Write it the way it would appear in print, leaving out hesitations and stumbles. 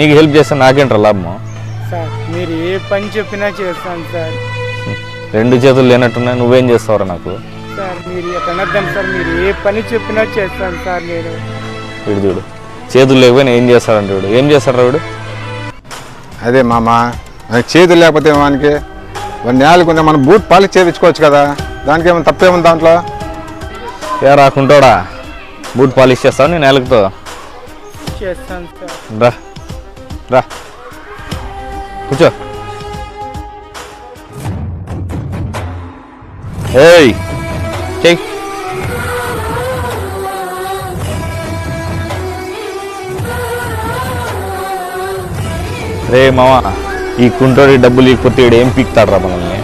నీకు హెల్ప్ చేస్తాను, నాకేంట్రా లాభము? సార్ మీరు ఏ పని చెప్పినా చేస్తాను సార్. 2 చేతులు లేనట్టున్నాయి, నువ్వేం చేస్తావురా నాకు? సార్ మీరు ఎక్కడద్దాం సార్, మీరు ఏ పని చెప్పినా చేస్తాను సార్ నేను. వీడు చూడు, చేతులు లేకపోయినా ఏం చేస్తాడంటే వీడు. ఏం చేస్తాడు వీడు? అదే మామ, చేతులు లేకపోతే వానికి నేలకుంటే మనం బూట్ పాలిష్ చేయించుకోవచ్చు కదా, దానికి ఏమైనా తప్పేముంది దాంట్లో? ఏ రాకుంటాడా? బూట్ పాలిష్ చేస్తావు నేను నేలకుతో? చేస్తాను సార్. రా రా కూర్చో. ఏయ్ చెయ్. రే మామ, ఈ కుంటోడి డబ్బులు ఇకపోతే వీడు ఏం పీక్తాడు రా మనల్ని?